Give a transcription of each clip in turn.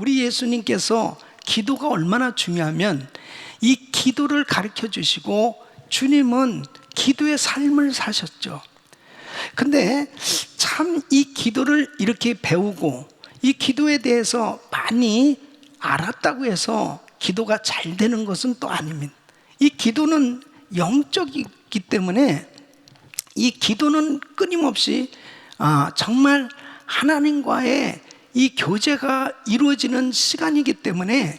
우리 예수님께서 기도가 얼마나 중요하면 이 기도를 가르쳐 주시고 주님은 기도의 삶을 사셨죠. 근데 참 이 기도를 이렇게 배우고 이 기도에 대해서 많이 알았다고 해서 기도가 잘 되는 것은 또 아닙니다. 이 기도는 영적이기 때문에 이 기도는 끊임없이 정말 하나님과의 이 교제가 이루어지는 시간이기 때문에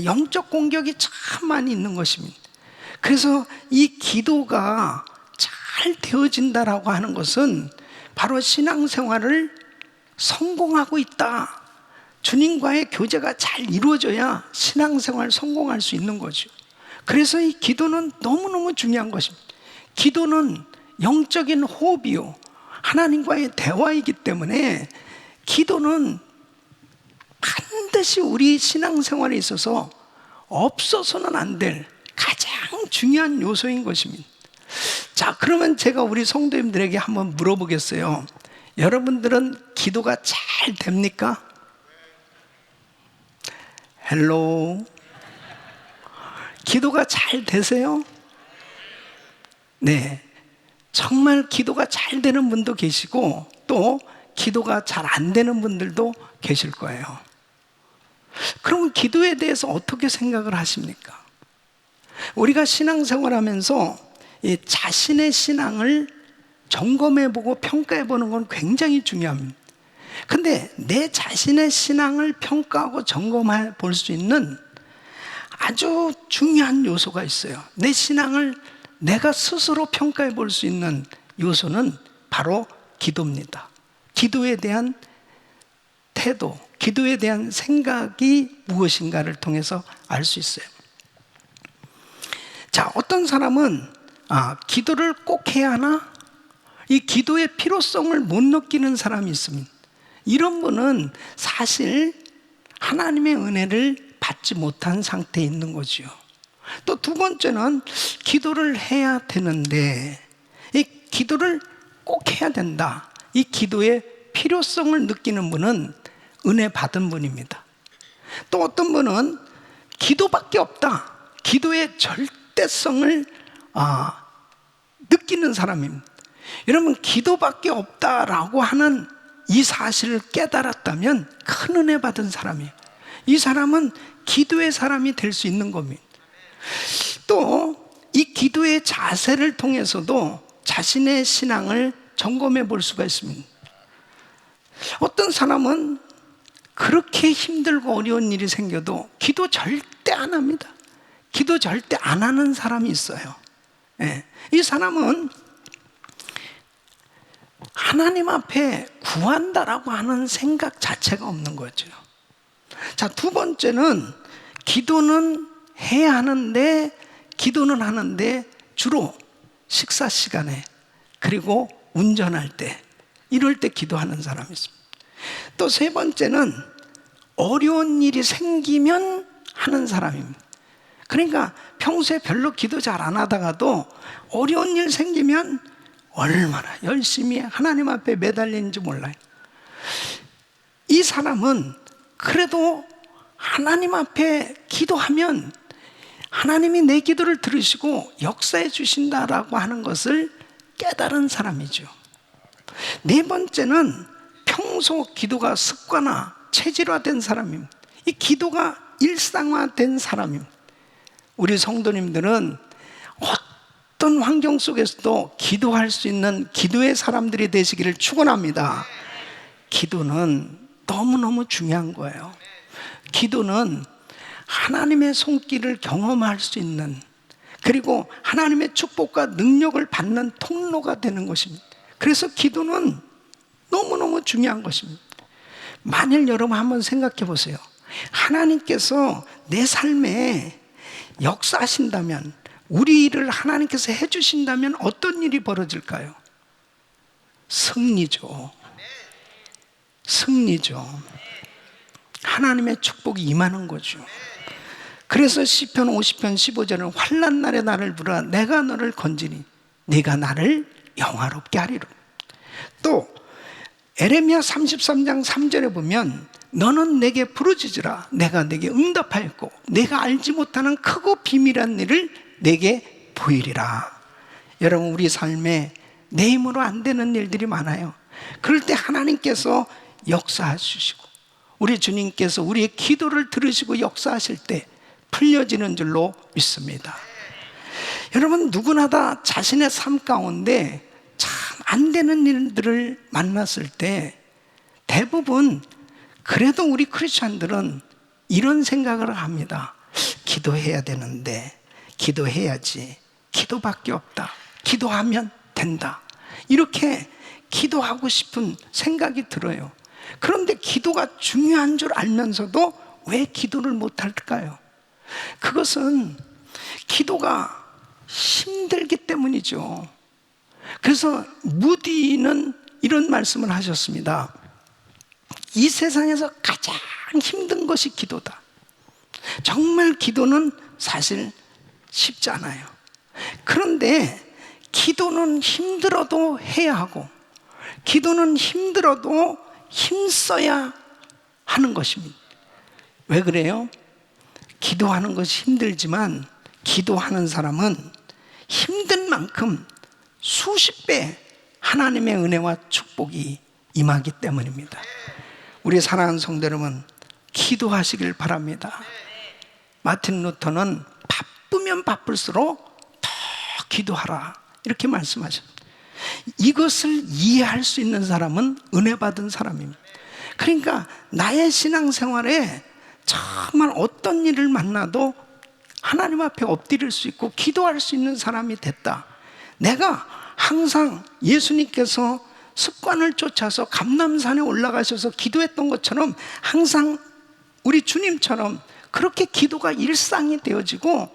영적 공격이 참 많이 있는 것입니다. 그래서 이 기도가 잘 되어진다라고 하는 것은 바로 신앙생활을 성공하고 있다. 주님과의 교제가 잘 이루어져야 신앙생활 성공할 수 있는 거죠. 그래서 이 기도는 너무너무 중요한 것입니다. 기도는 영적인 호흡이요, 하나님과의 대화이기 때문에 기도는 반드시 우리 신앙생활에 있어서 없어서는 안 될 가장 중요한 요소인 것입니다. 자, 그러면 제가 우리 성도님들에게 한번 물어보겠어요. 여러분들은 기도가 잘 됩니까? 헬로. 기도가 잘 되세요? 네. 정말 기도가 잘 되는 분도 계시고 또 기도가 잘 안 되는 분들도 계실 거예요. 그러면 기도에 대해서 어떻게 생각을 하십니까? 우리가 신앙생활 하면서 이 자신의 신앙을 점검해보고 평가해보는 건 굉장히 중요합니다. 근데 내 자신의 신앙을 평가하고 점검해 볼 수 있는 아주 중요한 요소가 있어요. 내 신앙을 내가 스스로 평가해 볼 수 있는 요소는 바로 기도입니다. 기도에 대한 태도, 기도에 대한 생각이 무엇인가를 통해서 알 수 있어요. 자, 어떤 사람은 기도를 꼭 해야 하나? 이 기도의 필요성을 못 느끼는 사람이 있습니다. 이런 분은 사실 하나님의 은혜를 받지 못한 상태에 있는 거죠. 또 두 번째는 기도를 해야 되는데 이 기도를 꼭 해야 된다. 이 기도의 필요성을 느끼는 분은 은혜 받은 분입니다. 또 어떤 분은 기도밖에 없다. 기도의 절대성을 느끼는 사람입니다. 여러분, 기도밖에 없다라고 하는 이 사실을 깨달았다면 큰 은혜 받은 사람이에요. 이 사람은 기도의 사람이 될 수 있는 겁니다. 또 이 기도의 자세를 통해서도 자신의 신앙을 점검해 볼 수가 있습니다. 어떤 사람은 그렇게 힘들고 어려운 일이 생겨도 기도 절대 안 합니다. 기도 절대 안 하는 사람이 있어요. 이 사람은 하나님 앞에 구한다라고 하는 생각 자체가 없는 거죠. 자, 두 번째는 기도는 해야 하는데, 기도는 하는데 주로 식사 시간에 그리고 운전할 때, 이럴 때 기도하는 사람이 있습니다. 또 세 번째는 어려운 일이 생기면 하는 사람입니다. 그러니까 평소에 별로 기도 잘 안 하다가도 어려운 일 생기면 얼마나 열심히 하나님 앞에 매달리는지 몰라요. 이 사람은 그래도 하나님 앞에 기도하면 하나님이 내 기도를 들으시고 역사해 주신다라고 하는 것을 깨달은 사람이죠. 네 번째는 평소 기도가 습관화, 체질화된 사람입니다. 이 기도가 일상화된 사람입니다. 우리 성도님들은 어떤 환경 속에서도 기도할 수 있는 기도의 사람들이 되시기를 축원합니다. 기도는 너무너무 중요한 거예요. 기도는 하나님의 손길을 경험할 수 있는, 그리고 하나님의 축복과 능력을 받는 통로가 되는 것입니다. 그래서 기도는 너무너무 중요한 것입니다. 만일 여러분 한번 생각해 보세요. 하나님께서 내 삶에 역사하신다면, 우리 일을 하나님께서 해주신다면 어떤 일이 벌어질까요? 승리죠. 승리죠. 하나님의 축복이 임하는 거죠. 그래서 시편 50편 15절은 환난 날에 나를 부르라 내가 너를 건지니 네가 나를 영화롭게 하리라. 또 에레미야 33장 3절에 보면 너는 내게 부르짖으라 내가 내게 응답하였고 내가 알지 못하는 크고 비밀한 일을 내게 보이리라. 여러분, 우리 삶에 내 힘으로 안 되는 일들이 많아요. 그럴 때 하나님께서 역사하시고 우리 주님께서 우리의 기도를 들으시고 역사하실 때 풀려지는 줄로 믿습니다. 여러분, 누구나 다 자신의 삶 가운데 참 안 되는 일들을 만났을 때 대부분 그래도 우리 크리스찬들은 이런 생각을 합니다. 기도해야 되는데, 기도해야지, 기도밖에 없다, 기도하면 된다, 이렇게 기도하고 싶은 생각이 들어요. 그런데 기도가 중요한 줄 알면서도 왜 기도를 못할까요? 그것은 기도가 힘들기 때문이죠. 그래서 무디는 이런 말씀을 하셨습니다. 이 세상에서 가장 힘든 것이 기도다. 정말 기도는 사실 쉽지 않아요. 그런데 기도는 힘들어도 해야 하고, 기도는 힘들어도 힘써야 하는 것입니다. 왜 그래요? 기도하는 것이 힘들지만 기도하는 사람은 힘든 만큼 수십 배 하나님의 은혜와 축복이 임하기 때문입니다. 우리 사랑하는 성도 여러분, 기도하시길 바랍니다. 마틴 루터는 바쁘면 바쁠수록 더 기도하라, 이렇게 말씀하셨습니다. 이것을 이해할 수 있는 사람은 은혜 받은 사람입니다. 그러니까 나의 신앙생활에 정말 어떤 일을 만나도 하나님 앞에 엎드릴 수 있고 기도할 수 있는 사람이 됐다. 내가 항상 예수님께서 습관을 쫓아서 감람산에 올라가셔서 기도했던 것처럼 항상 우리 주님처럼 그렇게 기도가 일상이 되어지고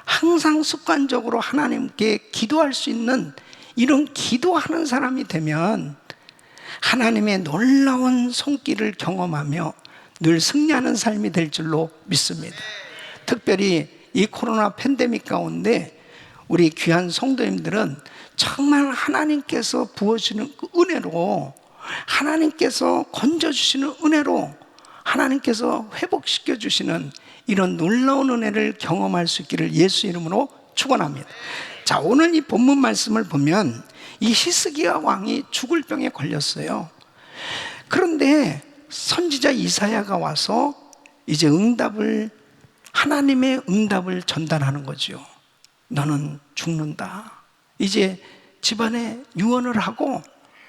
항상 습관적으로 하나님께 기도할 수 있는 이런 기도하는 사람이 되면 하나님의 놀라운 손길을 경험하며 늘 승리하는 삶이 될 줄로 믿습니다. 특별히 이 코로나 팬데믹 가운데 우리 귀한 성도님들은 정말 하나님께서 부어주시는 그 은혜로, 하나님께서 건져주시는 은혜로, 하나님께서 회복시켜 주시는 이런 놀라운 은혜를 경험할 수 있기를 예수 이름으로 축원합니다. 자, 오늘 이 본문 말씀을 보면 이 히스기야 왕이 죽을 병에 걸렸어요. 그런데 선지자 이사야가 와서 이제 하나님의 응답을 전달하는 거죠. 너는 죽는다. 이제 집안에 유언을 하고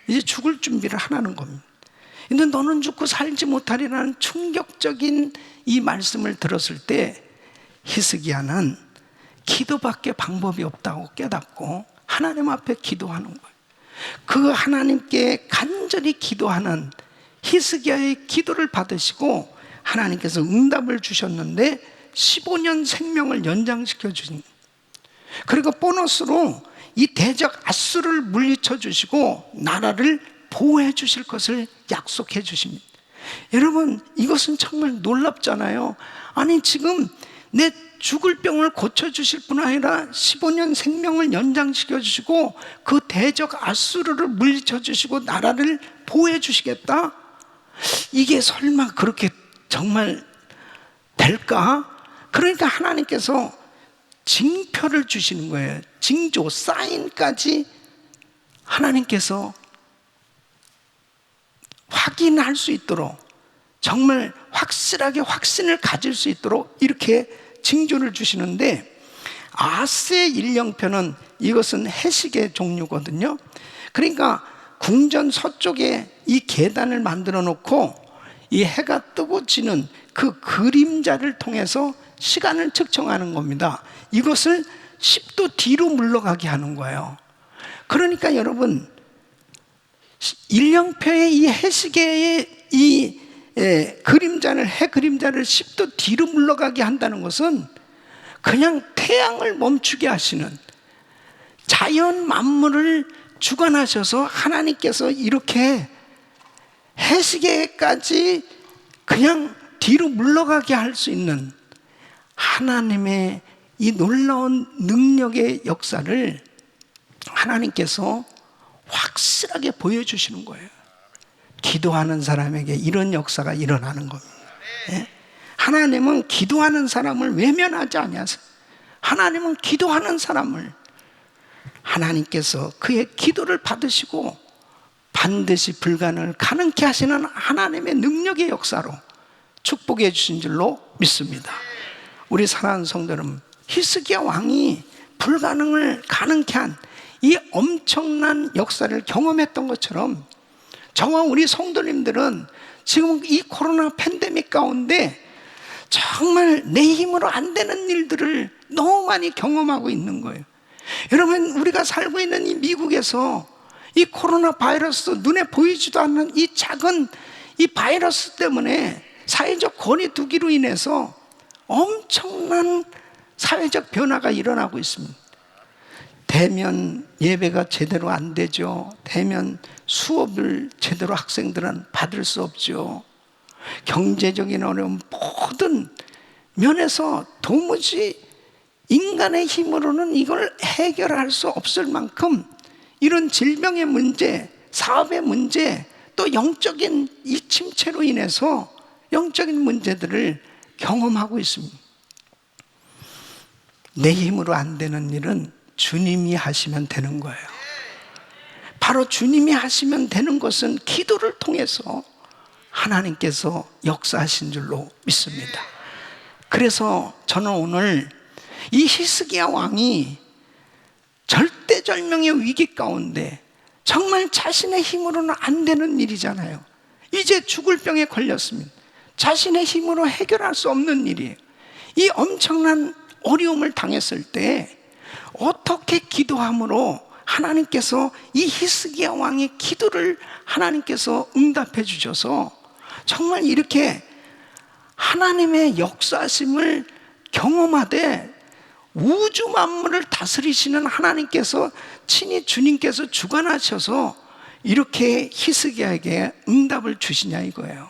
이제 죽을 준비를 하라는 겁니다. 근데 너는 죽고 살지 못하리라는 충격적인 이 말씀을 들었을 때 히스기야는 기도밖에 방법이 없다고 깨닫고 하나님 앞에 기도하는 거예요. 그 하나님께 간절히 기도하는 히스기야의 기도를 받으시고 하나님께서 응답을 주셨는데 15년 생명을 연장시켜 주신 거예요. 그리고 보너스로 이 대적 아수르를 물리쳐 주시고 나라를 보호해 주실 것을 약속해 주십니다. 여러분, 이것은 정말 놀랍잖아요. 아니, 지금 내 죽을 병을 고쳐주실 뿐 아니라 15년 생명을 연장시켜 주시고 그 대적 아수르를 물리쳐 주시고 나라를 보호해 주시겠다? 이게 설마 그렇게 정말 될까? 그러니까 하나님께서 징표를 주시는 거예요. 징조, 사인까지 하나님께서 확인할 수 있도록, 정말 확실하게 확신을 가질 수 있도록 이렇게 징조를 주시는데, 아스의 일령표는 이것은 해식의 종류거든요. 그러니까 궁전 서쪽에 이 계단을 만들어 놓고 이 해가 뜨고 지는 그 그림자를 통해서 시간을 측정하는 겁니다. 이것을 10도 뒤로 물러가게 하는 거예요. 그러니까 여러분, 일령표의 이 해시계의 이 그림자를, 해 그림자를 10도 뒤로 물러가게 한다는 것은 그냥 태양을 멈추게 하시는, 자연 만물을 주관하셔서 하나님께서 이렇게 해시계까지 그냥 뒤로 물러가게 할 수 있는 하나님의 이 놀라운 능력의 역사를 하나님께서 확실하게 보여주시는 거예요. 기도하는 사람에게 이런 역사가 일어나는 겁니다. 예? 하나님은 기도하는 사람을 외면하지 아니하세요. 하나님은 기도하는 사람을 하나님께서 그의 기도를 받으시고 반드시 불가능을 가능케 하시는 하나님의 능력의 역사로 축복해 주신 줄로 믿습니다. 우리 사랑하는 성도 여러분, 히스기야 왕이 불가능을 가능케 한 이 엄청난 역사를 경험했던 것처럼 저와 우리 성도님들은 지금 이 코로나 팬데믹 가운데 정말 내 힘으로 안 되는 일들을 너무 많이 경험하고 있는 거예요. 여러분, 우리가 살고 있는 이 미국에서 이 코로나 바이러스, 눈에 보이지도 않는 이 작은 이 바이러스 때문에 사회적 거리두기로 인해서 엄청난 사회적 변화가 일어나고 있습니다. 대면 예배가 제대로 안 되죠. 대면 수업을 제대로 학생들은 받을 수 없죠. 경제적인 어려움, 모든 면에서 도무지 인간의 힘으로는 이걸 해결할 수 없을 만큼 이런 질병의 문제, 사업의 문제, 또 영적인 이 침체로 인해서 영적인 문제들을 경험하고 있습니다. 내 힘으로 안 되는 일은 주님이 하시면 되는 거예요. 바로 주님이 하시면 되는 것은 기도를 통해서 하나님께서 역사하신 줄로 믿습니다. 그래서 저는 오늘 이 히스기야 왕이 절대절명의 위기 가운데 정말 자신의 힘으로는 안 되는 일이잖아요. 이제 죽을 병에 걸렸습니다. 자신의 힘으로 해결할 수 없는 일이에요. 이 엄청난 어려움을 당했을 때 어떻게 기도함으로 하나님께서 이 히스기야 왕의 기도를 하나님께서 응답해 주셔서 정말 이렇게 하나님의 역사심을 경험하되 우주 만물을 다스리시는 하나님께서 친히 주님께서 주관하셔서 이렇게 히스기야에게 응답을 주시냐 이거예요.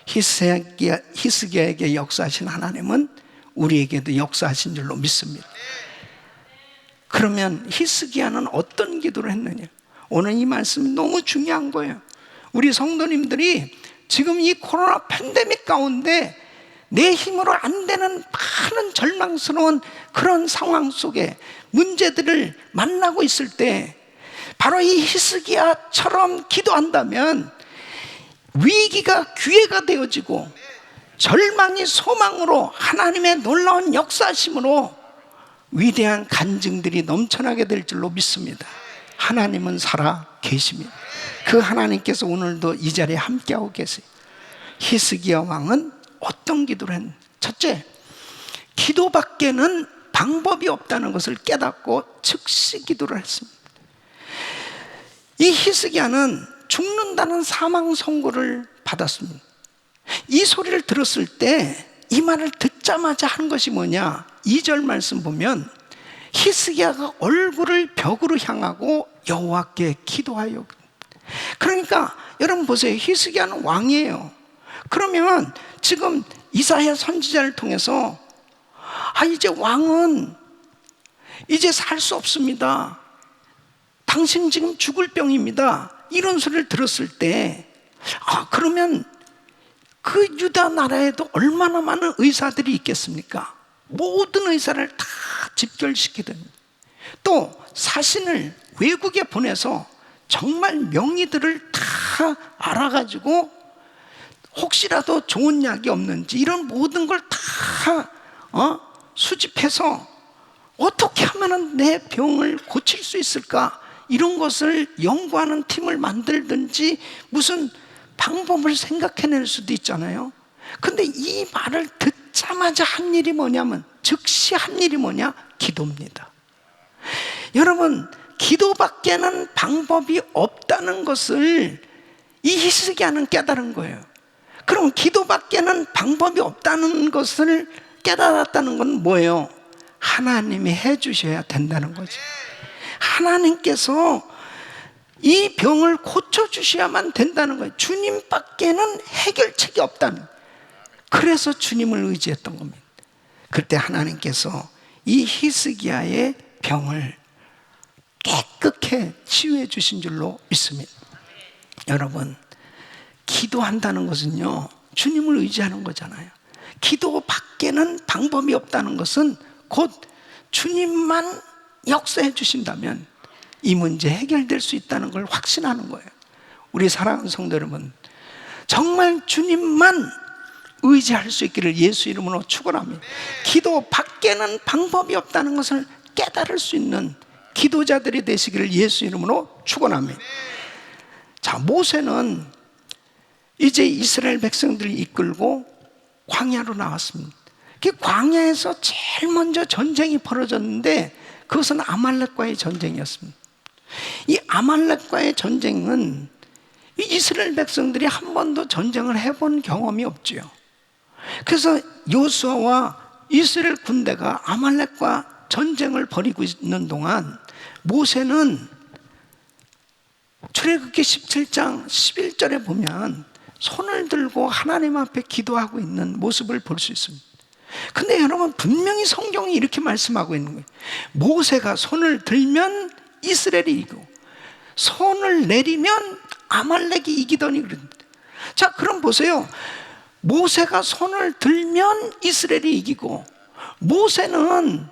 히스기야에게 역사하신 하나님은 우리에게도 역사하신 줄로 믿습니다. 그러면 히스기야는 어떤 기도를 했느냐? 오늘 이 말씀이 너무 중요한 거예요. 우리 성도님들이 지금 이 코로나 팬데믹 가운데 내 힘으로 안 되는 많은 절망스러운 그런 상황 속에 문제들을 만나고 있을 때 바로 이 히스기야처럼 기도한다면 위기가 기회가 되어지고 절망이 소망으로 하나님의 놀라운 역사심으로 위대한 간증들이 넘쳐나게 될 줄로 믿습니다. 하나님은 살아 계십니다. 그 하나님께서 오늘도 이 자리에 함께하고 계세요. 히스기야 왕은 어떤 기도를 했는지, 첫째, 기도밖에는 방법이 없다는 것을 깨닫고 즉시 기도를 했습니다. 이 히스기야는 죽는다는 사망 선고를 받았습니다. 이 소리를 들었을 때 이 말을 듣자마자 한 것이 뭐냐? 2절 말씀 보면 히스기야가 얼굴을 벽으로 향하고 여호와께 기도하여. 그러니까 여러분 보세요. 히스기야는 왕이에요. 그러면 지금 이사야 선지자를 통해서 이제 왕은 이제 살 수 없습니다. 당신 지금 죽을 병입니다. 이런 소리를 들었을 때 그러면 그 유다 나라에도 얼마나 많은 의사들이 있겠습니까? 모든 의사를 다 집결시키든 또 사신을 외국에 보내서 정말 명의들을 다 알아가지고 혹시라도 좋은 약이 없는지 이런 모든 걸 다 수집해서 어떻게 하면 내 병을 고칠 수 있을까? 이런 것을 연구하는 팀을 만들든지 무슨 방법을 생각해낼 수도 있잖아요. 근데 이 말을 듣자마자 한 일이 뭐냐면 즉시 한 일이 뭐냐? 기도입니다. 여러분, 기도밖에는 방법이 없다는 것을 이 히스기야는 깨달은 거예요. 그럼 기도밖에는 방법이 없다는 것을 깨달았다는 건 뭐예요? 하나님이 해주셔야 된다는 거죠. 하나님께서 이 병을 고쳐주셔야만 된다는 거예요. 주님밖에는 해결책이 없다는. 그래서 주님을 의지했던 겁니다. 그때 하나님께서 이 히스기야의 병을 깨끗하게 치유해 주신 줄로 믿습니다. 여러분, 기도한다는 것은요, 주님을 의지하는 거잖아요. 기도 밖에는 방법이 없다는 것은 곧 주님만 역사해 주신다면 이 문제 해결될 수 있다는 걸 확신하는 거예요. 우리 사랑하는 성도 여러분, 정말 주님만 의지할 수 있기를 예수 이름으로 축원합니다. 기도 밖에는 방법이 없다는 것을 깨달을 수 있는 기도자들이 되시기를 예수 이름으로 축원합니다. 자, 모세는 이제 이스라엘 백성들을 이끌고 광야로 나왔습니다. 그 광야에서 제일 먼저 전쟁이 벌어졌는데 그것은 아말렉과의 전쟁이었습니다. 이 아말렉과의 전쟁은 이 이스라엘 백성들이 한 번도 전쟁을 해본 경험이 없지요. 그래서 여호수아와 이스라엘 군대가 아말렉과 전쟁을 벌이고 있는 동안 모세는 출애굽기 17장 11절에 보면 손을 들고 하나님 앞에 기도하고 있는 모습을 볼 수 있습니다. 근데 여러분, 분명히 성경이 이렇게 말씀하고 있는 거예요. 모세가 손을 들면 이스라엘이 이기고 손을 내리면 아말렉이 이기더니 그런다. 자, 그럼 보세요. 모세가 손을 들면 이스라엘이 이기고 모세는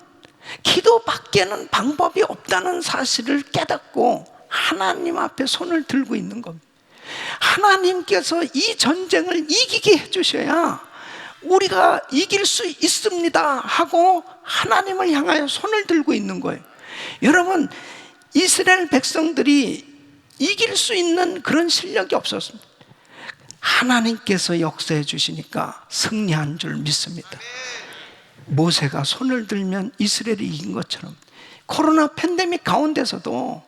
기도 밖에는 방법이 없다는 사실을 깨닫고 하나님 앞에 손을 들고 있는 겁니다. 하나님께서 이 전쟁을 이기게 해주셔야 우리가 이길 수 있습니다 하고 하나님을 향하여 손을 들고 있는 거예요. 여러분, 이스라엘 백성들이 이길 수 있는 그런 실력이 없었습니다. 하나님께서 역사해 주시니까 승리한 줄 믿습니다. 모세가 손을 들면 이스라엘이 이긴 것처럼 코로나 팬데믹 가운데서도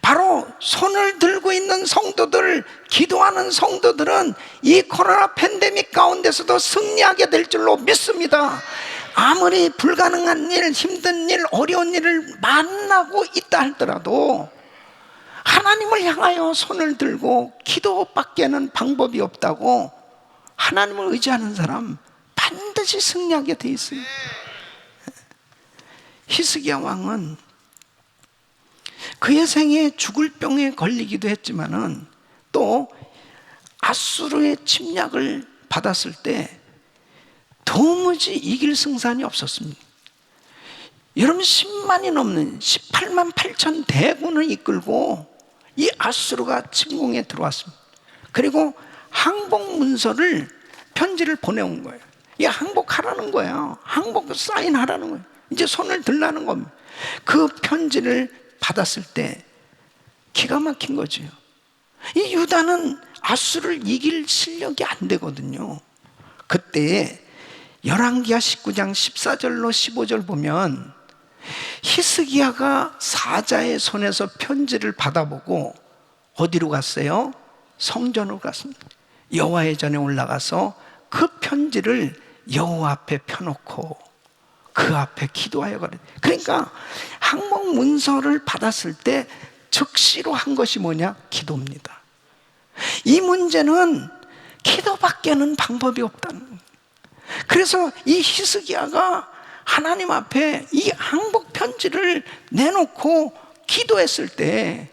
바로 손을 들고 있는 성도들, 기도하는 성도들은 이 코로나 팬데믹 가운데서도 승리하게 될 줄로 믿습니다. 아무리 불가능한 일, 힘든 일, 어려운 일을 만나고 있다 할지라도 하나님을 향하여 손을 들고 기도밖에는 방법이 없다고 하나님을 의지하는 사람 반드시 승리하게 돼 있어요. 히스기야 왕은 그의 생에 죽을 병에 걸리기도 했지만은 또 아수르의 침략을 받았을 때 도무지 이길 승산이 없었습니다. 여러분, 10만이 넘는 18만 8천 대군을 이끌고 이 아수르가 침공에 들어왔습니다. 그리고 항복 문서를 편지를 보내온 거예요. 이 항복하라는 거예요. 항복 사인하라는 거예요. 이제 손을 들라는 겁니다. 그 편지를 받았을 때 기가 막힌 거죠. 이 유다는 아수르를 이길 실력이 안 되거든요. 그때 열왕기하 19장 14절로 15절 보면 히스기야가 사자의 손에서 편지를 받아보고 어디로 갔어요? 성전으로 갔습니다. 여호와의 전에 올라가서 그 편지를 여호와 앞에 펴놓고 그 앞에 기도하여 가라. 그러니까 항복 문서를 받았을 때 즉시로 한 것이 뭐냐? 기도입니다. 이 문제는 기도밖에는 방법이 없다는 거예요. 그래서 이 히스기야가 하나님 앞에 이 항복 편지를 내놓고 기도했을 때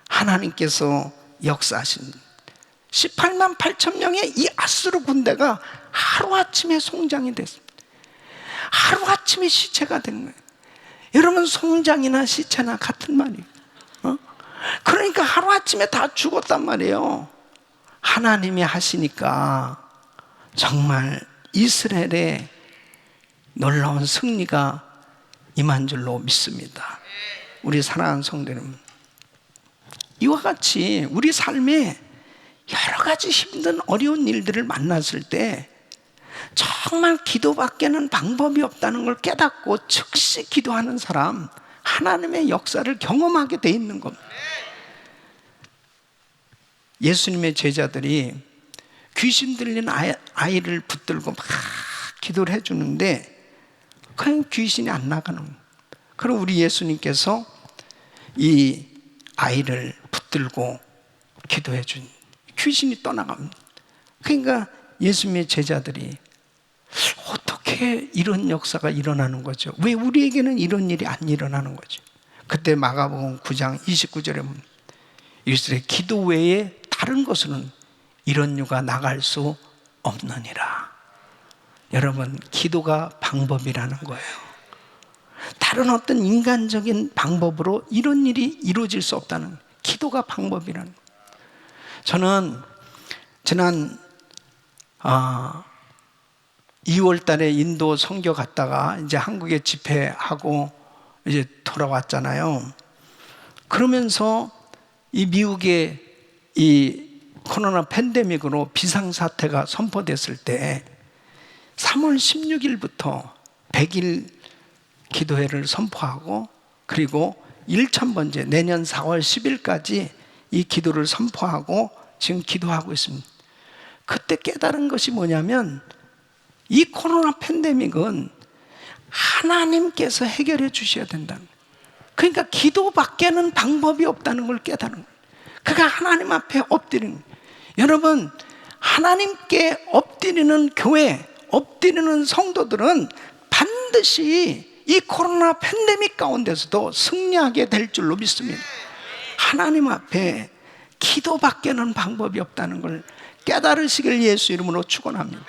하나님께서 역사하신 18만 8천 명의 이 아수르 군대가 하루아침에 송장이 됐습니다. 하루아침에 시체가 된 거예요. 여러분, 송장이나 시체나 같은 말이에요. 그러니까 하루아침에 다 죽었단 말이에요. 하나님이 하시니까 정말 이스라엘의 놀라운 승리가 임한 줄로 믿습니다. 우리 사랑하는 성도 여러분, 이와 같이 우리 삶에 여러 가지 힘든 어려운 일들을 만났을 때 정말 기도밖에는 방법이 없다는 걸 깨닫고 즉시 기도하는 사람, 하나님의 역사를 경험하게 돼 있는 겁니다. 예수님의 제자들이 귀신 들린 아이를 붙들고 막 기도를 해주는데 그냥 귀신이 안 나가는 거예요. 그럼 우리 예수님께서 이 아이를 붙들고 기도해 준 귀신이 떠나갑니다. 그러니까 예수님의 제자들이 어떻게 이런 역사가 일어나는 거죠? 왜 우리에게는 이런 일이 안 일어나는 거죠? 그때 마가복음 9장 29절에 보면 이스라엘 기도 외에 다른 것은 이런 유가 나갈 수 없느니라. 여러분, 기도가 방법이라는 거예요. 다른 어떤 인간적인 방법으로 이런 일이 이루어질 수 없다는, 기도가 방법이라는 거예요. 저는 지난 2월 달에 인도 선교 갔다가 이제 한국에 집회하고 이제 돌아왔잖아요. 그러면서 이 미국의 이 코로나 팬데믹으로 비상사태가 선포됐을 때 3월 16일부터 100일 기도회를 선포하고, 그리고 1000번째 내년 4월 10일까지 이 기도를 선포하고 지금 기도하고 있습니다. 그때 깨달은 것이 뭐냐면, 이 코로나 팬데믹은 하나님께서 해결해 주셔야 된다는 거예요. 그러니까 기도밖에는 방법이 없다는 걸 깨달은 거예요. 그가 하나님 앞에 엎드리는 거예요. 여러분, 하나님께 엎드리는 교회, 엎드리는 성도들은 반드시 이 코로나 팬데믹 가운데서도 승리하게 될 줄로 믿습니다. 하나님 앞에 기도밖에는 방법이 없다는 걸 깨달으시길 예수 이름으로 축원합니다.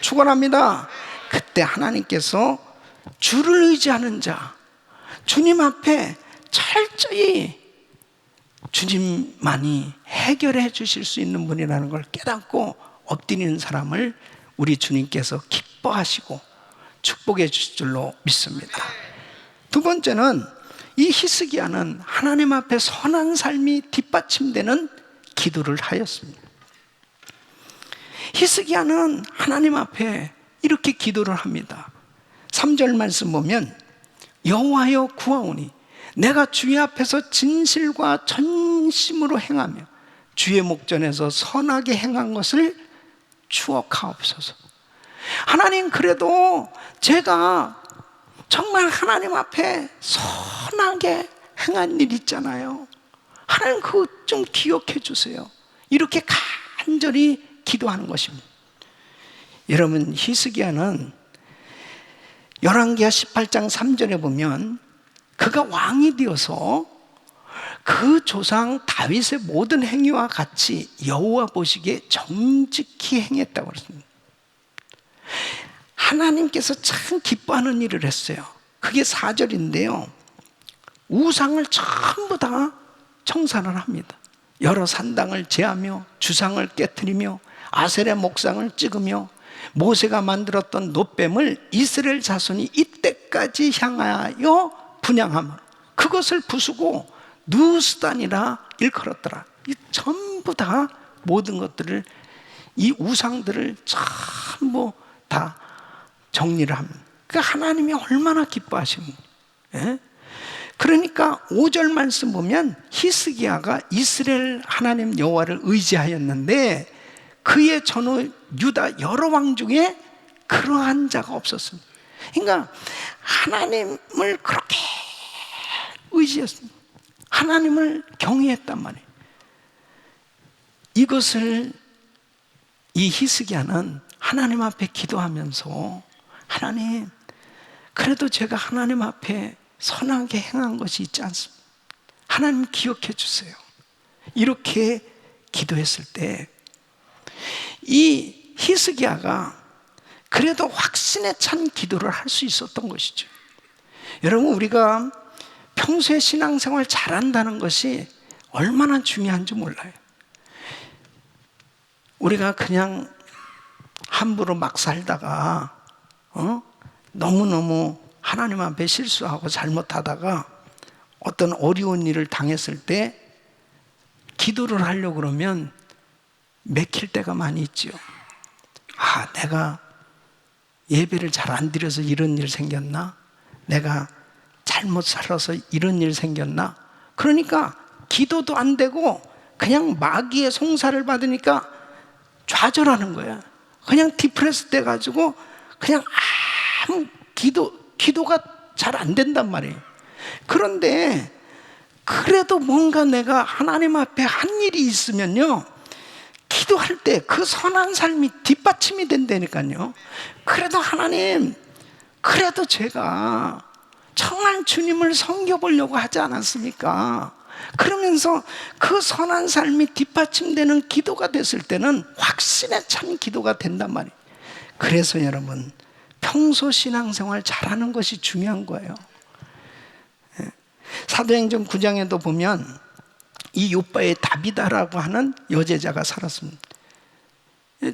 축원합니다. 그때 하나님께서 주를 의지하는 자, 주님 앞에 철저히 주님만이 해결해 주실 수 있는 분이라는 걸 깨닫고 엎드리는 사람을 우리 주님께서 기뻐하시고 축복해 주실 줄로 믿습니다. 두 번째는, 이 히스기야는 하나님 앞에 선한 삶이 뒷받침되는 기도를 하였습니다. 히스기야는 하나님 앞에 이렇게 기도를 합니다. 3절 말씀 보면, 여호와여 구하오니 내가 주의 앞에서 진실과 전심으로 행하며 주의 목전에서 선하게 행한 것을 추억하옵소서. 하나님, 그래도 제가 정말 하나님 앞에 선하게 행한 일 있잖아요. 하나님, 그거 좀 기억해 주세요. 이렇게 간절히 기도하는 것입니다. 여러분, 히스기야는 열왕기하 18장 3절에 보면, 그가 왕이 되어서 그 조상 다윗의 모든 행위와 같이 여호와 보시기에 정직히 행했다고 그랬습니다. 하나님께서 참 기뻐하는 일을 했어요. 그게 4절인데요. 우상을 전부 다 청산을 합니다. 여러 산당을 제하며 주상을 깨트리며 아세라 목상을 찍으며 모세가 만들었던 놋뱀을 이스라엘 자손이 이때까지 향하여 분향하며 그것을 부수고 누스단이라 일컬었더라. 이 전부 다 모든 것들을, 이 우상들을 전부 다 정리를 합니다. 그 하나님이 얼마나 기뻐하십니까? 예? 그러니까 5절 말씀 보면, 히스기야가 이스라엘 하나님 여호와를 의지하였는데 그의 전후 유다 여러 왕 중에 그러한 자가 없었습니다. 그러니까 하나님을 그렇게 의지했습니다. 하나님을 경외했단 말이에요. 이것을 이 히스기야는 하나님 앞에 기도하면서, 하나님, 그래도 제가 하나님 앞에 선하게 행한 것이 있지 않습니까? 하나님 기억해 주세요. 이렇게 기도했을 때 이 히스기야가 그래도 확신에 찬 기도를 할 수 있었던 것이죠. 여러분, 우리가 평소에 신앙생활 잘한다는 것이 얼마나 중요한지 몰라요. 우리가 그냥 함부로 막 살다가 너무너무 하나님 앞에 실수하고 잘못하다가 어떤 어려운 일을 당했을 때 기도를 하려고 그러면 맥힐 때가 많이 있죠. 아, 내가 예배를 잘 안 드려서 이런 일 생겼나? 내가 잘못 살아서 이런 일 생겼나? 그러니까 기도도 안 되고 그냥 마귀의 송사를 받으니까 좌절하는 거야. 그냥 디프레스 돼가지고 그냥 아무 기도가 잘 안 된단 말이에요. 그런데 그래도 뭔가 내가 하나님 앞에 한 일이 있으면요, 기도할 때 그 선한 삶이 뒷받침이 된다니까요. 그래도 하나님, 그래도 제가 정말 주님을 섬겨보려고 하지 않았습니까? 그러면서 그 선한 삶이 뒷받침되는 기도가 됐을 때는 확신에 찬 기도가 된단 말이에요. 그래서 여러분, 평소 신앙생활 잘하는 것이 중요한 거예요. 사도행전 9장에도 보면 이 요바의 다비다라고 하는 여제자가 살았습니다.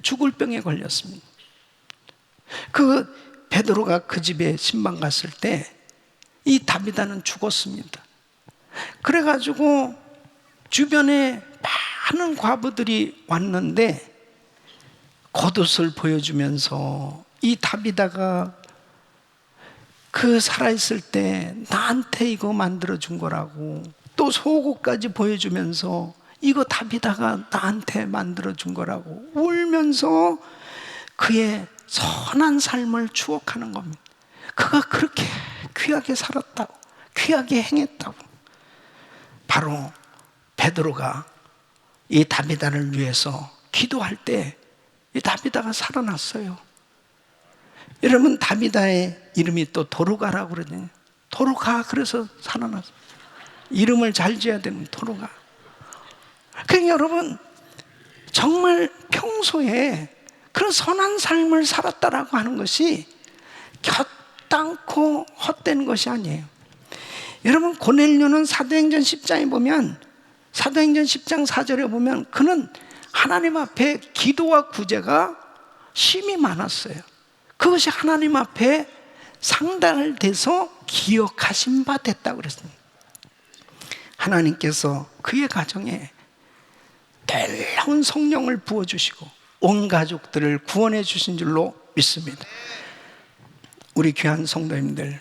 죽을 병에 걸렸습니다. 그 베드로가 그 집에 신방 갔을 때 이 다비다는 죽었습니다. 그래가지고 주변에 많은 과부들이 왔는데 겉옷을 보여주면서 이 다비다가 그 살아있을 때 나한테 이거 만들어준 거라고, 또 속옷까지 보여주면서 이거 다비다가 나한테 만들어준 거라고 울면서 그의 선한 삶을 추억하는 겁니다. 그가 그렇게 귀하게 살았다고, 귀하게 행했다고. 바로 베드로가 이 다비다를 위해서 기도할 때 이 다비다가 살아났어요. 여러분, 다비다의 이름이 또 도로가라고 그러거든요. 도로가, 그래서 살아났어요. 이름을 잘 지어야 되는 도로가. 그러니까 여러분, 정말 평소에 그런 선한 삶을 살았다라고 하는 것이 곁땅고 헛된 것이 아니에요. 여러분, 고넬료는 사도행전 10장에 보면, 사도행전 10장 4절에 보면 그는 하나님 앞에 기도와 구제가 심히 많았어요. 그것이 하나님 앞에 상달돼서 기억하신 바 됐다고 그랬습니다. 하나님께서 그의 가정에 놀라운 성령을 부어주시고 온 가족들을 구원해 주신 줄로 믿습니다. 우리 귀한 성도님들,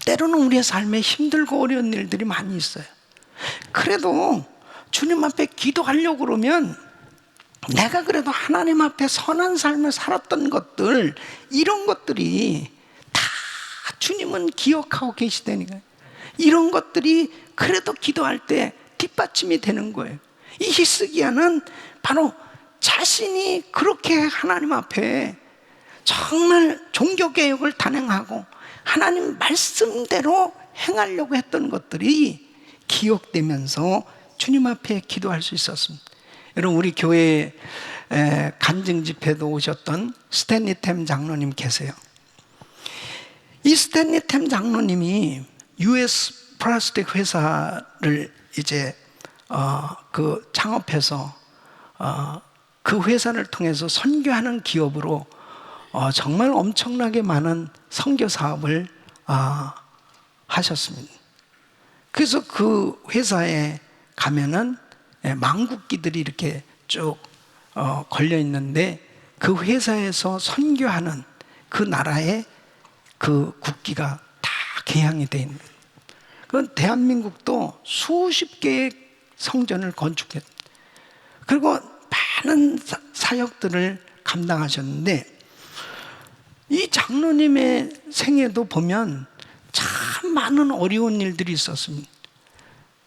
때로는 우리의 삶에 힘들고 어려운 일들이 많이 있어요. 그래도 주님 앞에 기도하려고 그러면 내가 그래도 하나님 앞에 선한 삶을 살았던 것들, 이런 것들이 다 주님은 기억하고 계시다니까요. 이런 것들이 그래도 기도할 때 뒷받침이 되는 거예요. 이 히스기야는 바로 자신이 그렇게 하나님 앞에 정말 종교개혁을 단행하고 하나님 말씀대로 행하려고 했던 것들이 기억되면서 주님 앞에 기도할 수 있었습니다. 여러분, 우리 교회에 간증 집회도 오셨던 스탠리 템 장로님 계세요. 이 스탠리 템 장로님이 US 플라스틱 회사를 이제 그 창업해서 그 회사를 통해서 선교하는 기업으로 정말 엄청나게 많은 선교 사업을 하셨습니다. 그래서 그 회사에 가면은 망국기들이 이렇게 쭉 걸려 있는데, 그 회사에서 선교하는 그 나라의 그 국기가 다 개양이 되어 있는. 그건 대한민국도 수십 개의 성전을 건축했. 그리고 많은 사역들을 감당하셨는데, 이 장로님의 생애도 보면 참 많은 어려운 일들이 있었습니다.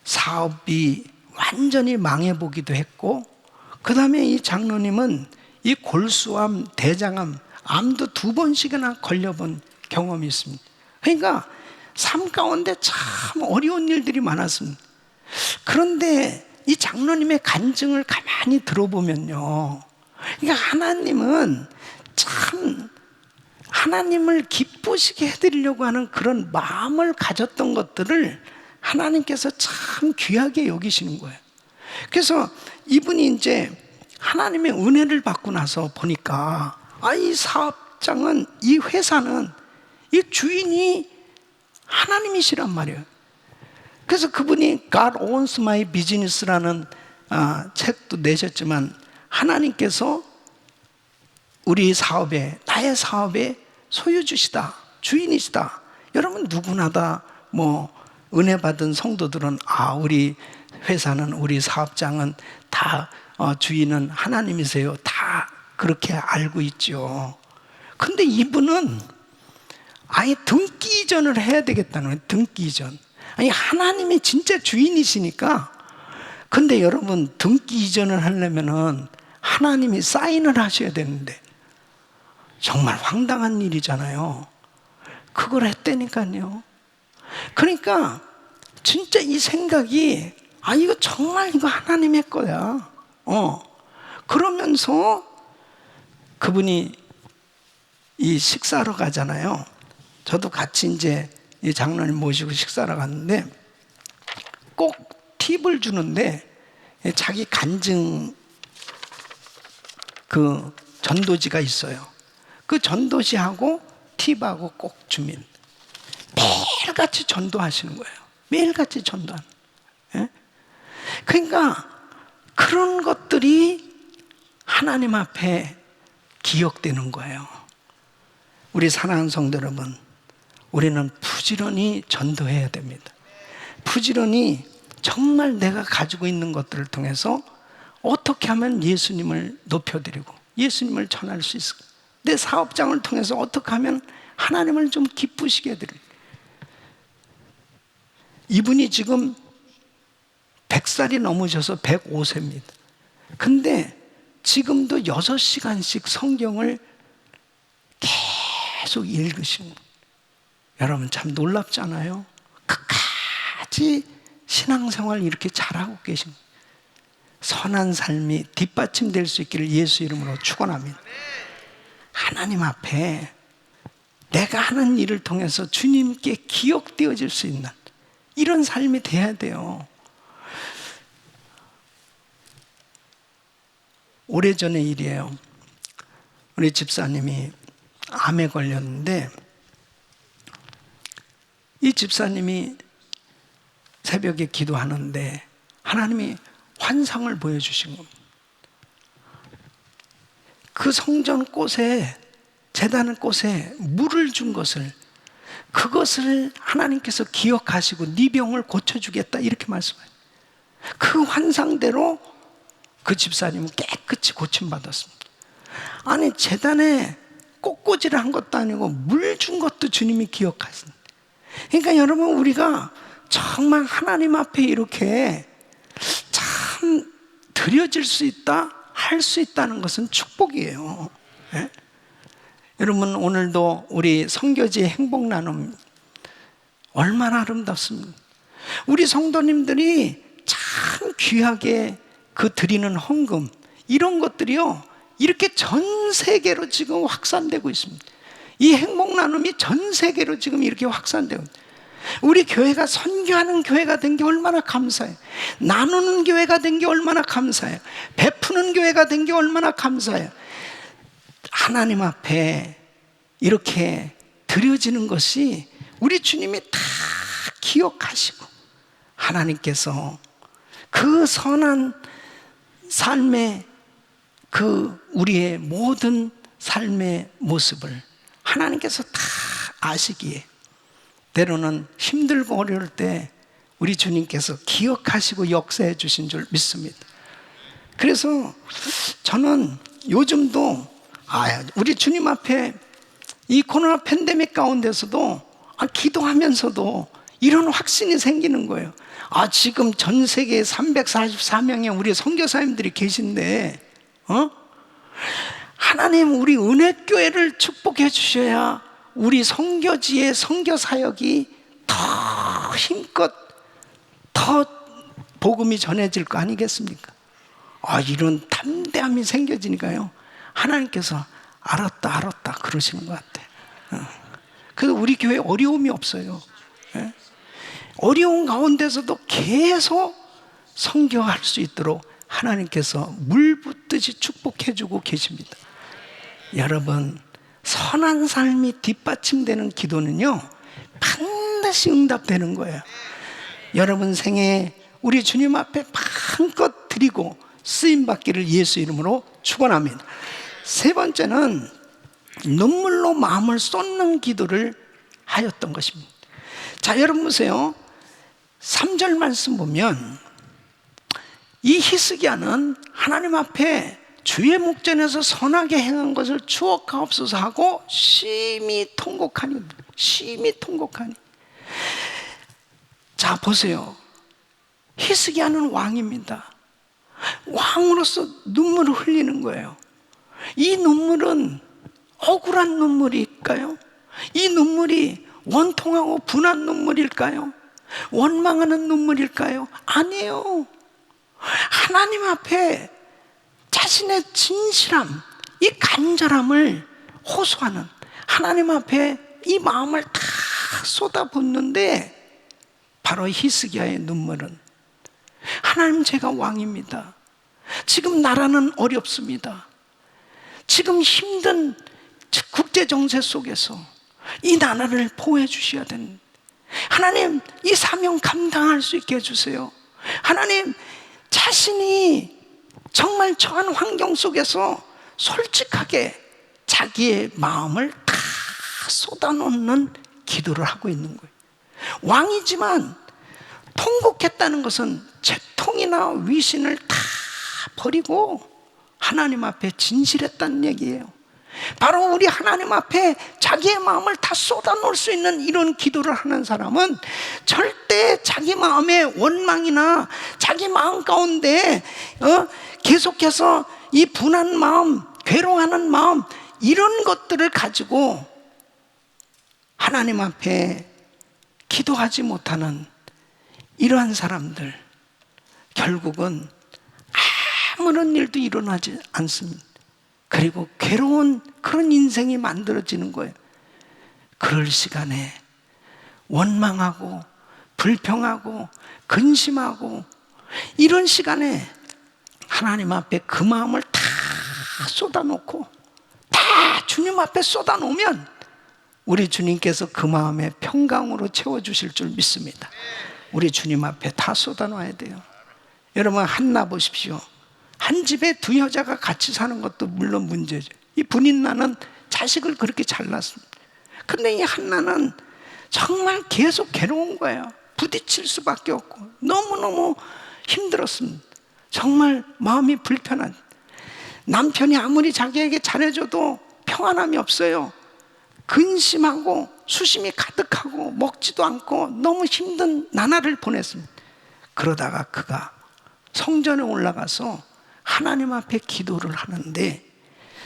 사업이 완전히 망해보기도 했고, 그 다음에 이 장로님은 이 골수암, 대장암, 암도 2번씩이나 걸려본 경험이 있습니다. 그러니까 삶 가운데 참 어려운 일들이 많았습니다. 그런데 이 장로님의 간증을 가만히 들어보면요, 그러니까 하나님은 참 하나님을 기쁘시게 해드리려고 하는 그런 마음을 가졌던 것들을 하나님께서 참 귀하게 여기시는 거예요. 그래서 이분이 이제 하나님의 은혜를 받고 나서 보니까, 이 사업장은, 이 회사는, 이 주인이 하나님이시란 말이에요. 그래서 그분이 God Owns My Business라는 책도 내셨지만, 하나님께서 우리 사업에, 나의 사업에 소유주시다, 주인이시다. 여러분 누구나 다 은혜 받은 성도들은 우리 회사는, 우리 사업장은 다 주인은 하나님이세요, 다 그렇게 알고 있죠. 근데 이분은 아예 등기 이전을 해야 되겠다는 거예요. 등기 이전. 아니, 하나님이 진짜 주인이시니까. 근데 여러분, 등기 이전을 하려면은 하나님이 사인을 하셔야 되는데, 정말 황당한 일이잖아요. 그걸 했다니까요. 그러니까 진짜 이 생각이 이거 정말 이거 하나님의 거야. 그러면서 그분이 이 식사하러 가잖아요. 저도 같이 이제 이 장로님 모시고 식사하러 갔는데 꼭 팁을 주는데 자기 간증 그 전도지가 있어요. 그 전도지하고 팁하고 꼭 줍니다. 매일같이 전도하시는 거예요. 매일같이 전도하는. 예? 그러니까 그런 것들이 하나님 앞에 기억되는 거예요. 우리 사랑하는 성도 여러분, 우리는 부지런히 전도해야 됩니다. 부지런히 정말 내가 가지고 있는 것들을 통해서 어떻게 하면 예수님을 높여드리고 예수님을 전할 수 있을까? 내 사업장을 통해서 어떻게 하면 하나님을 좀 기쁘시게 해드릴까? 이분이 지금 100살이 넘으셔서 105세입니다. 근데 지금도 6시간씩 성경을 계속 읽으시는 거예요. 여러분 참 놀랍지 않아요? 끝까지 신앙생활 이렇게 잘하고 계신 거예요. 선한 삶이 뒷받침될 수 있기를 예수 이름으로 축원합니다. 하나님 앞에 내가 하는 일을 통해서 주님께 기억되어질 수 있는 이런 삶이 돼야 돼요. 오래전의 일이에요. 우리 집사님이 암에 걸렸는데 이 집사님이 새벽에 기도하는데 하나님이 환상을 보여주신 겁니다. 그 성전 꽃에, 제단 꽃에 물을 준 것을, 그것을 하나님께서 기억하시고 네 병을 고쳐주겠다 이렇게 말씀해요. 그 환상대로 그 집사님은 깨끗이 고침받았습니다. 아니 제단에 꽃꽂이를 한 것도 아니고 물 준 것도 주님이 기억하십니다. 그러니까 여러분 우리가 정말 하나님 앞에 이렇게 참 드려질 수 있다, 할 수 있다는 것은 축복이에요. 예? 여러분 오늘도 우리 선교지의 행복 나눔 얼마나 아름답습니까? 우리 성도님들이 참 귀하게 그 드리는 헌금 이런 것들이요 이렇게 전 세계로 지금 확산되고 있습니다. 이 행복 나눔이 전 세계로 지금 이렇게 확산되고 있습니다. 우리 교회가 선교하는 교회가 된 게 얼마나 감사해요. 나누는 교회가 된 게 얼마나 감사해요. 베푸는 교회가 된 게 얼마나 감사해요. 하나님 앞에 이렇게 드려지는 것이 우리 주님이 다 기억하시고 하나님께서 그 선한 삶의 그 우리의 모든 삶의 모습을 하나님께서 다 아시기에 때로는 힘들고 어려울 때 우리 주님께서 기억하시고 역사해 주신 줄 믿습니다. 그래서 저는 요즘도 우리 주님 앞에 이 코로나 팬데믹 가운데서도 기도하면서도 이런 확신이 생기는 거예요. 지금 전 세계에 344명의 우리 선교사님들이 계신데 하나님 우리 은혜교회를 축복해 주셔야 우리 선교지의 선교사역이 더 힘껏 더 복음이 전해질 거 아니겠습니까? 이런 담대함이 생겨지니까요 하나님께서 알았다 그러시는 것 같아요. 그래서 우리 교회에 어려움이 없어요. 어려운 가운데서도 계속 선교할 수 있도록 하나님께서 물 붓듯이 축복해주고 계십니다. 여러분 선한 삶이 뒷받침되는 기도는요 반드시 응답되는 거예요. 여러분 생에 우리 주님 앞에 마음껏 드리고 쓰임받기를 예수 이름으로 축원합니다. 세 번째는 눈물로 마음을 쏟는 기도를 하였던 것입니다. 자 여러분 보세요. 3절 말씀 보면 이 히스기야는 하나님 앞에 주의 목전에서 선하게 행한 것을 추억하옵소서 하고 심히 통곡하니. 자 보세요. 히스기야는 왕입니다. 왕으로서 눈물을 흘리는 거예요. 이 눈물은 억울한 눈물일까요? 이 눈물이 원통하고 분한 눈물일까요? 원망하는 눈물일까요? 아니에요. 하나님 앞에 자신의 진실함, 이 간절함을 호소하는, 하나님 앞에 이 마음을 다 쏟아붓는데, 바로 히스기야의 눈물은, 하나님, 제가 왕입니다. 지금 나라는 어렵습니다. 지금 힘든 국제 정세 속에서 이 나라를 보호해 주셔야 되는, 하나님, 이 사명 감당할 수 있게 해주세요. 하나님, 자신이 정말 처한 환경 속에서 솔직하게 자기의 마음을 다 쏟아놓는 기도를 하고 있는 거예요. 왕이지만 통곡했다는 것은 채통이나 위신을 다 버리고 하나님 앞에 진실했다는 얘기예요. 바로 우리 하나님 앞에 자기의 마음을 다 쏟아놓을 수 있는 이런 기도를 하는 사람은 절대 자기 마음의 원망이나 자기 마음 가운데 계속해서 이 분한 마음, 괴로워하는 마음, 이런 것들을 가지고 하나님 앞에 기도하지 못하는 이러한 사람들, 결국은 아무런 일도 일어나지 않습니다. 그리고 괴로운 그런 인생이 만들어지는 거예요. 그럴 시간에 원망하고 불평하고 근심하고, 이런 시간에 하나님 앞에 그 마음을 다 쏟아놓고 다 주님 앞에 쏟아놓으면 우리 주님께서 그 마음에 평강으로 채워주실 줄 믿습니다. 우리 주님 앞에 다 쏟아놔야 돼요. 여러분, 한나 보십시오. 한 집에 두 여자가 같이 사는 것도 물론 문제죠. 이 분인나는 자식을 그렇게 잘 낳습니다. 근데 이 한나는 정말 계속 괴로운 거예요. 부딪힐 수밖에 없고 너무너무 힘들었습니다. 정말 마음이 불편한, 남편이 아무리 자기에게 잘해줘도 평안함이 없어요. 근심하고 수심이 가득하고 먹지도 않고 너무 힘든 나날을 보냈습니다. 그러다가 그가 성전에 올라가서 하나님 앞에 기도를 하는데,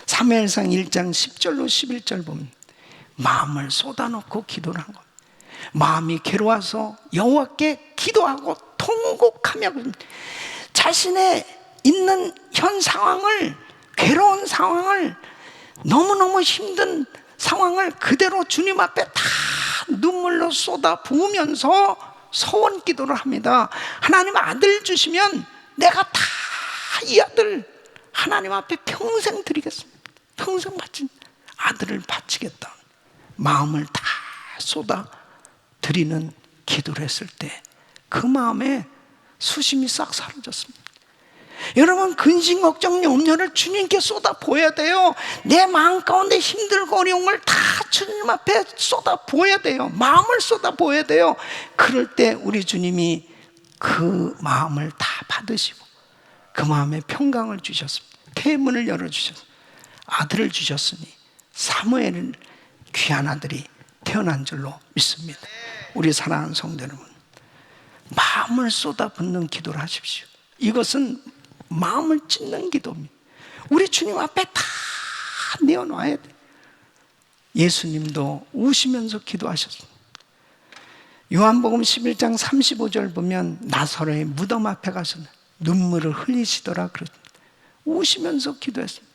사무엘상 1장 10절로 11절 보면 마음을 쏟아놓고 기도를 한 겁니다. 마음이 괴로워서 여호와께 기도하고 통곡하며 자신의 있는 현 상황을, 괴로운 상황을, 너무너무 힘든 상황을 그대로 주님 앞에 다 눈물로 쏟아 부으면서 소원 기도를 합니다. 하나님, 아들 주시면 내가 다 이 아들 하나님 앞에 평생 드리겠습니다. 평생 바친 아들을 바치겠다. 마음을 다 쏟아 드리는 기도를 했을 때 그 마음에 수심이 싹 사라졌습니다. 여러분, 근심, 걱정, 염려를 주님께 쏟아 부어야 돼요. 내 마음 가운데 힘들고 어려운 걸 다 주님 앞에 쏟아 부어야 돼요. 마음을 쏟아 부어야 돼요. 그럴 때 우리 주님이 그 마음을 다 받으시고 그 마음에 평강을 주셨습니다. 태문을 열어주셨습니다. 아들을 주셨으니 사무엘은 귀한 아들이 태어난 줄로 믿습니다. 우리 사랑하는 성도 여러분, 마음을 쏟아붓는 기도를 하십시오. 이것은 마음을 찢는 기도입니다. 우리 주님 앞에 다 내어놔야 돼. 예수님도 우시면서 기도하셨습니다. 요한복음 11장 35절 보면 나사로의 무덤 앞에 가서 눈물을 흘리시더라 그랬습니다. 우시면서 기도했습니다.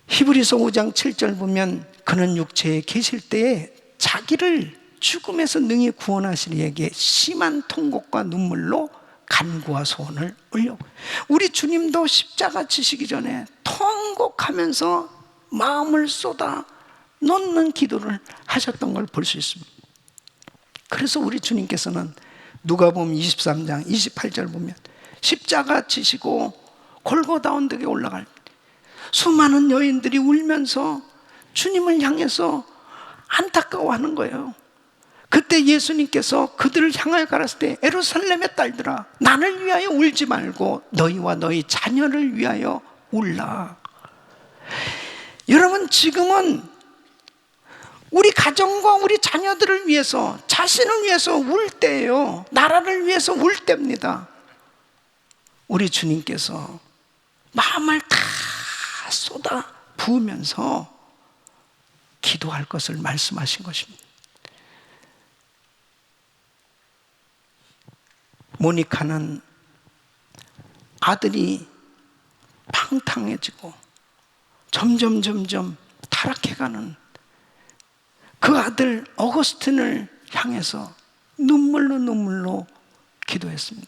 히브리서 5장 7절 보면 그는 육체에 계실 때에 자기를 죽음에서 능히 구원하시는 이에게 심한 통곡과 눈물로 간구와 소원을 올려. 우리 주님도 십자가 지시기 전에 통곡하면서 마음을 쏟아 놓는 기도를 하셨던 걸 볼 수 있습니다. 그래서 우리 주님께서는 누가복음 23장 28절 보면 십자가 지시고 골고다 언덕에 올라갈 때 수많은 여인들이 울면서 주님을 향해서 안타까워하는 거예요. 그때 예수님께서 그들을 향하여 가라사대 때 예루살렘의 딸들아, 나를 위하여 울지 말고 너희와 너희 자녀를 위하여 울라. 여러분, 지금은 우리 가정과 우리 자녀들을 위해서, 자신을 위해서 울 때예요. 나라를 위해서 울 때입니다. 우리 주님께서 마음을 다 쏟아 부으면서 기도할 것을 말씀하신 것입니다. 모니카는 아들이 팡탕해지고 점점 타락해가는 그 아들 어거스틴을 향해서 눈물로 기도했습니다.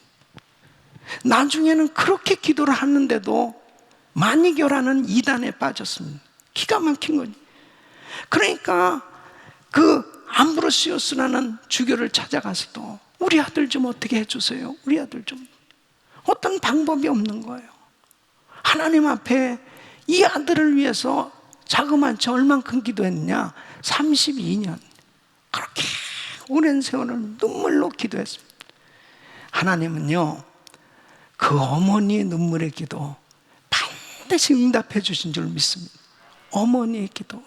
나중에는 그렇게 기도를 하는데도 마니교라는 이단에 빠졌습니다. 기가 막힌 거지. 그러니까 그 암브로시우스라는 주교를 찾아가서도 우리 아들 좀 어떻게 해주세요. 우리 아들 좀. 어떤 방법이 없는 거예요. 하나님 앞에 이 아들을 위해서 자그마치 얼만큼 기도했느냐? 32년. 그렇게 오랜 세월을 눈물로 기도했습니다. 하나님은요, 그 어머니의 눈물의 기도 반드시 응답해 주신 줄 믿습니다. 어머니의 기도.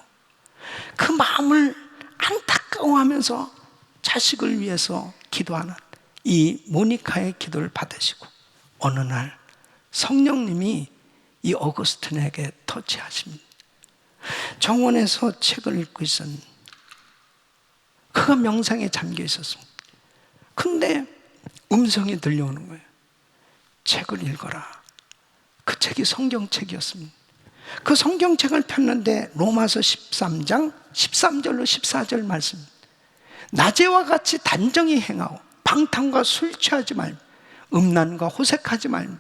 그 마음을 안타까워하면서 자식을 위해서 기도하는 이 모니카의 기도를 받으시고 어느 날 성령님이 이 어거스틴에게 터치하십니다. 정원에서 책을 읽고 있었는데 그가 명상에 잠겨 있었습니다. 근데 음성이 들려오는 거예요. 책을 읽어라. 그 책이 성경책이었습니다. 그 성경책을 폈는데 로마서 13장 13절로 14절 말씀. 낮에와 같이 단정히 행하고 방탕과 술 취하지 말고 음란과 호색하지 말고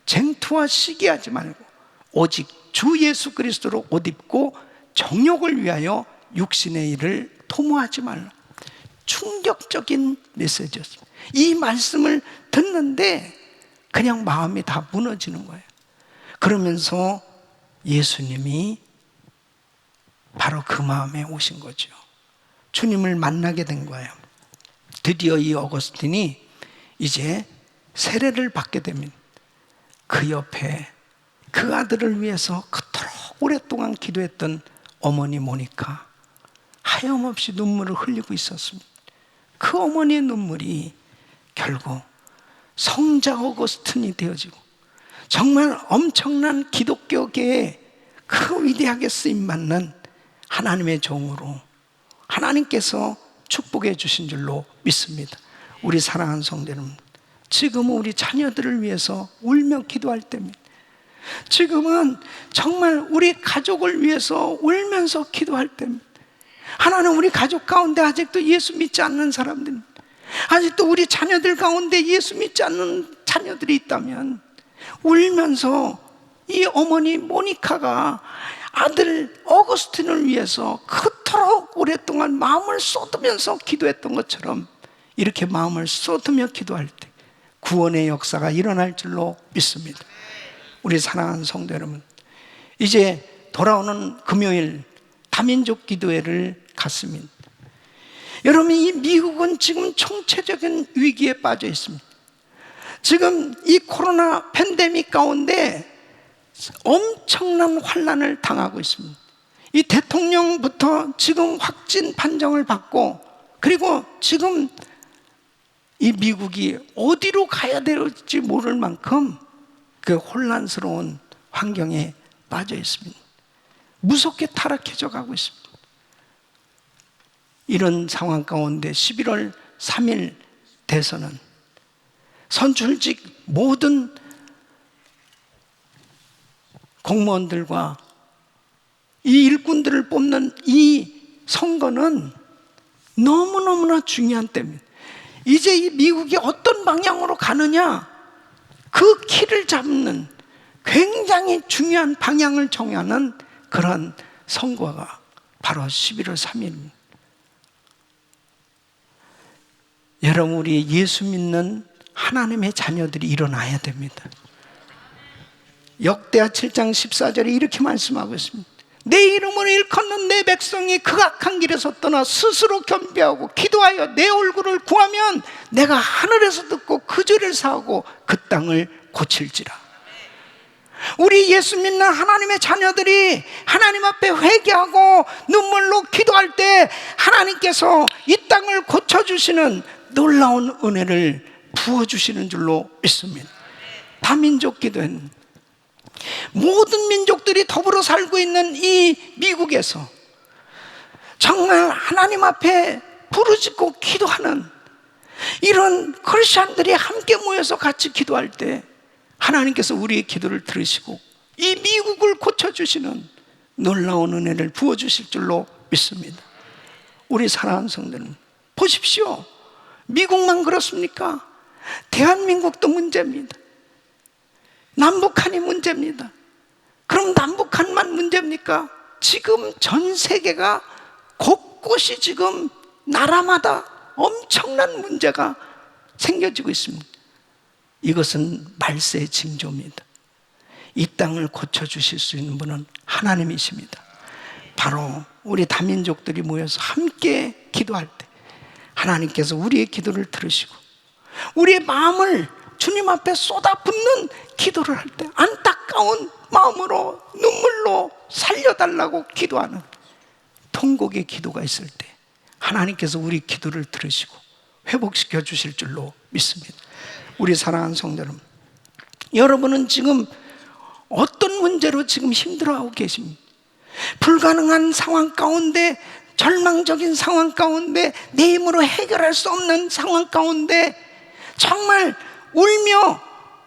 쟁투와 시기하지 말고 오직 주 예수 그리스도로 옷 입고 정욕을 위하여 육신의 일을 도모하지 말라. 충격적인 메시지였습니다. 이 말씀을 듣는데 그냥 마음이 다 무너지는 거예요. 그러면서 예수님이 바로 그 마음에 오신 거죠. 주님을 만나게 된 거예요. 드디어 이 어거스틴이 이제 세례를 받게 됩니다. 그 옆에 그 아들을 위해서 그토록 오랫동안 기도했던 어머니 모니카 하염없이 눈물을 흘리고 있었습니다. 그 어머니의 눈물이 결국 성자 어거스틴이 되어지고 정말 엄청난 기독교계에 그 위대하게 쓰임받는 하나님의 종으로 하나님께서 축복해 주신 줄로 믿습니다. 우리 사랑하는 성도 여러분, 지금은 우리 자녀들을 위해서 울며 기도할 때입니다. 지금은 정말 우리 가족을 위해서 울면서 기도할 때입니다. 하나님, 우리 가족 가운데 아직도 예수 믿지 않는 사람들, 아직도 우리 자녀들 가운데 예수 믿지 않는 자녀들이 있다면 울면서 이 어머니 모니카가 아들 어거스틴을 위해서 그토록 오랫동안 마음을 쏟으면서 기도했던 것처럼 이렇게 마음을 쏟으며 기도할 때 구원의 역사가 일어날 줄로 믿습니다. 우리 사랑하는 성도 여러분, 이제 돌아오는 금요일 다민족 기도회를 갖습니다. 여러분, 이 미국은 지금 총체적인 위기에 빠져 있습니다. 지금 이 코로나 팬데믹 가운데 엄청난 환난을 당하고 있습니다. 이 대통령부터 지금 확진 판정을 받고, 그리고 지금 이 미국이 어디로 가야 될지 모를 만큼 그 혼란스러운 환경에 빠져 있습니다. 무섭게 타락해져 가고 있습니다. 이런 상황 가운데 11월 3일 대선은 선출직 모든 공무원들과 이 일꾼들을 뽑는 이 선거는 너무너무나 중요한 때입니다. 이제 이 미국이 어떤 방향으로 가느냐, 그 키를 잡는 굉장히 중요한 방향을 정하는 그런 선거가 바로 11월 3일입니다. 여러분, 우리 예수 믿는 하나님의 자녀들이 일어나야 됩니다. 역대하 7장 14절에 이렇게 말씀하고 있습니다. 내 이름을 일컫는 내 백성이 극악한 길에서 떠나 스스로 겸비하고 기도하여 내 얼굴을 구하면 내가 하늘에서 듣고 그 죄를 사하고 그 땅을 고칠지라. 우리 예수 믿는 하나님의 자녀들이 하나님 앞에 회개하고 눈물로 기도할 때 하나님께서 이 땅을 고쳐주시는 놀라운 은혜를 부어주시는 줄로 믿습니다. 다민족 기도회는 모든 민족들이 더불어 살고 있는 이 미국에서 정말 하나님 앞에 부르짖고 기도하는 이런 크리스천들이 함께 모여서 같이 기도할 때 하나님께서 우리의 기도를 들으시고 이 미국을 고쳐주시는 놀라운 은혜를 부어주실 줄로 믿습니다. 우리 사랑하는 성도님, 보십시오. 미국만 그렇습니까? 대한민국도 문제입니다. 남북한이 문제입니다. 그럼 남북한만 문제입니까? 지금 전 세계가 곳곳이 지금 나라마다 엄청난 문제가 생겨지고 있습니다. 이것은 말세의 징조입니다. 이 땅을 고쳐주실 수 있는 분은 하나님이십니다. 바로 우리 다민족들이 모여서 함께 기도할 때 하나님께서 우리의 기도를 들으시고 우리의 마음을 주님 앞에 쏟아붓는 기도를 할 때 안타까운 마음으로 눈물로 살려달라고 기도하는 통곡의 기도가 있을 때 하나님께서 우리 기도를 들으시고 회복시켜 주실 줄로 믿습니다. 우리 사랑하는 성도 여러분, 여러분은 지금 어떤 문제로 지금 힘들어하고 계십니까? 불가능한 상황 가운데, 절망적인 상황 가운데, 내 힘으로 해결할 수 없는 상황 가운데 정말 울며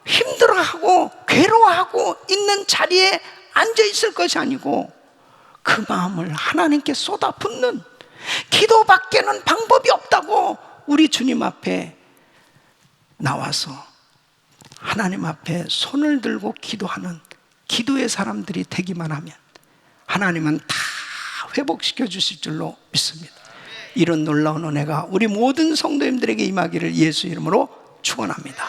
힘들어하고 괴로워하고 있는 자리에 앉아 있을 것이 아니고 그 마음을 하나님께 쏟아붓는, 기도밖에는 방법이 없다고 우리 주님 앞에 나와서 하나님 앞에 손을 들고 기도하는 기도의 사람들이 되기만 하면 하나님은 다 회복시켜 주실 줄로 믿습니다. 이런 놀라운 은혜가 우리 모든 성도님들에게 임하기를 예수 이름으로 축원합니다.